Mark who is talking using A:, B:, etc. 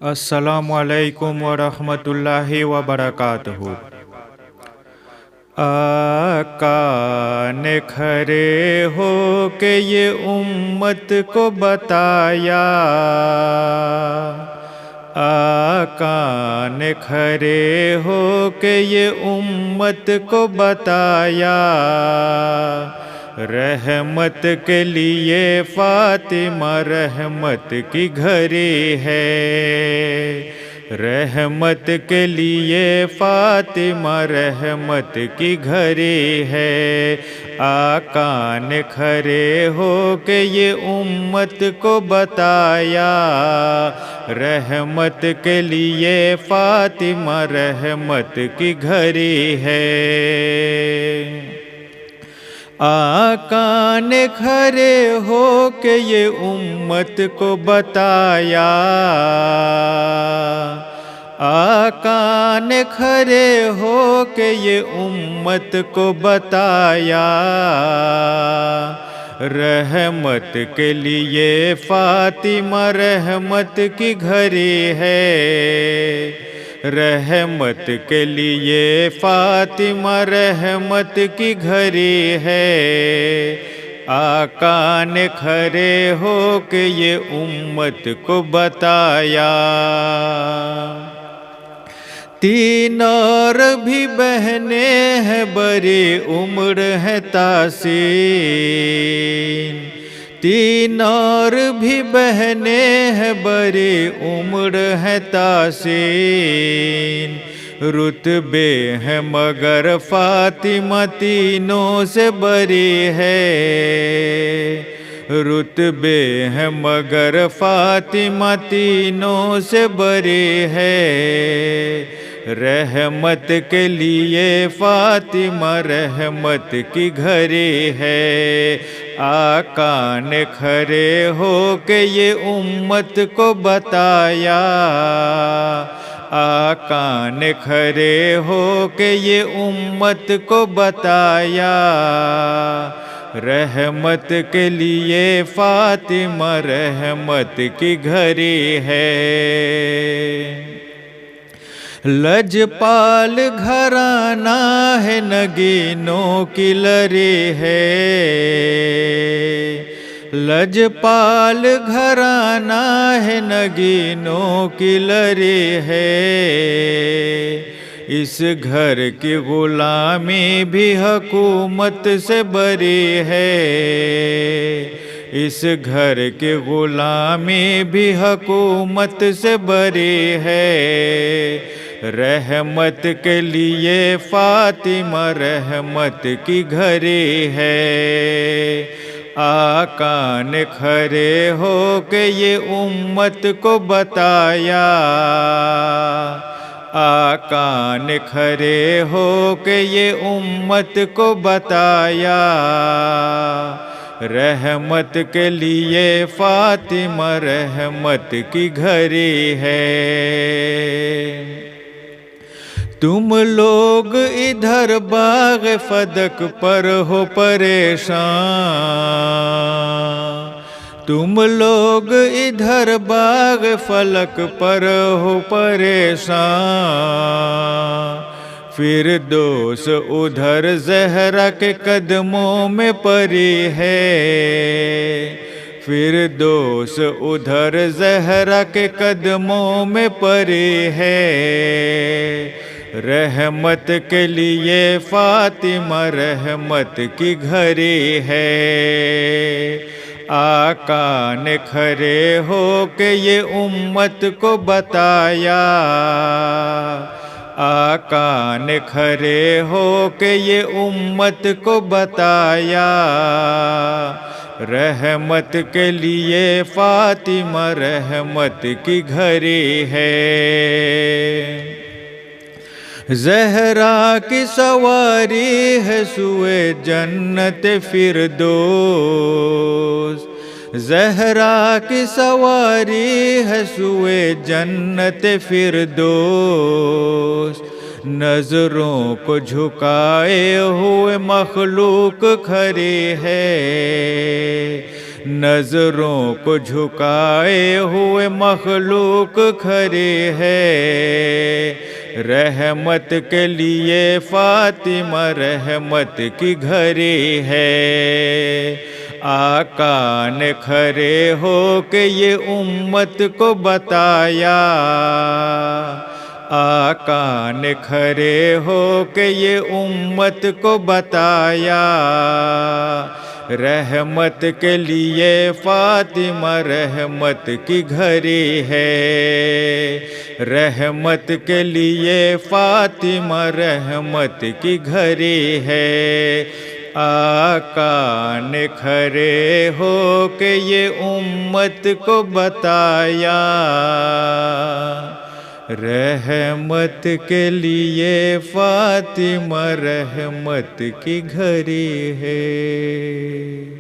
A: السلام علیکم ورحمۃ اللہ وبرکاتہ۔ آقا نے کھڑے ہو کے یہ امت کو بتایا، آقا نے کھڑے ہو کے یہ امت کو بتایا، رحمت کے لیے فاطمہ رحمت کی گھڑی ہے، رحمت کے لیے فاطمہ رحمت کی گھڑی ہے۔ آقا نے کھڑے ہو کے یہ امت کو بتایا، رحمت کے لیے فاطمہ رحمت کی گھڑی ہے۔ آقا نے کھڑے ہو کے یہ امت کو بتایا، آقا نے کھڑے ہو کے یہ امت کو بتایا، رحمت کے لیے فاطمہ رحمت کی گھڑی ہے، رحمت کے لیے فاطمہ رحمت کی گھڑی ہے۔ آقا نے کھڑے ہو کے یہ امت کو بتایا، تین اور بھی بہنیں ہیں بڑی عمر ہے تحسین، تین اور بھی بہنیں ہیں بڑی عمر ہے تحسین، رتبے ہیں مگر فاطمہ تینوں سے بڑی ہے، رتبے ہیں مگر فاطمہ تینوں سے بڑی ہے، رحمت کے لیے فاطمہ رحمت کی گھڑی ہے۔ آقا نے کھڑے ہو کے یہ امت کو بتایا، آقا نے کھڑے ہو کے یہ امت کو بتایا، رحمت کے لیے فاطمہ رحمت کی گھڑی ہے۔ لجپال گھرانہ ہے نگینوں کی لڑی ہے، لجپال گھرانہ ہے نگینوں کی لڑی ہے، اس گھر کی غلامی بھی حکومت سے بری ہے، اس گھر کی غلامی بھی حکومت سے بری ہے، رحمت کے لیے فاطمہ رحمت کی گھڑی ہے۔ آقا نے کھڑے ہو کے یہ امت کو بتایا، آقا نے کھڑے ہو کے یہ امت کو بتایا، رحمت کے لیے فاطمہ رحمت کی گھڑی ہے۔ تم لوگ ادھر باغ فدق پر ہو پریشان، تم لوگ ادھر باغ فلک پر ہو پریشان، فردوس ادھر زہرا کے قدموں میں پڑی ہے، فردوس ادھر زہرا کے قدموں میں پڑی ہے، رحمت کے لیے فاطمہ رحمت کی گھڑی ہے۔ آقا نے کھڑے ہو کے یہ امت کو بتایا، آقا نے کھڑے ہو کے یہ امت کو بتایا، رحمت کے لیے فاطمہ رحمت کی گھڑی ہے۔ زہرا کی سواری ہے سوئے جنت فردوس، زہرا کی سواری ہے سوئے جنت فردوس، نظروں کو جھکائے ہوئے مخلوق کھڑی ہے، نظروں کو جھکائے ہوئے مخلوق کھڑے ہے، رحمت کے لیے فاطمہ رحمت کی گھڑی ہے۔ آقا نے کھڑے ہو کے یہ امت کو بتایا، آقا نے کھڑے ہو کے یہ امت کو بتایا، رحمت کے لیے فاطمہ رحمت کی گھڑی ہے، رحمت کے لیے فاطمہ رحمت کی گھڑی ہے۔ آقا نے کھڑے ہو کے یہ امت کو بتایا، رحمت کے لیے فاطمہ رحمت کی گھڑی ہے۔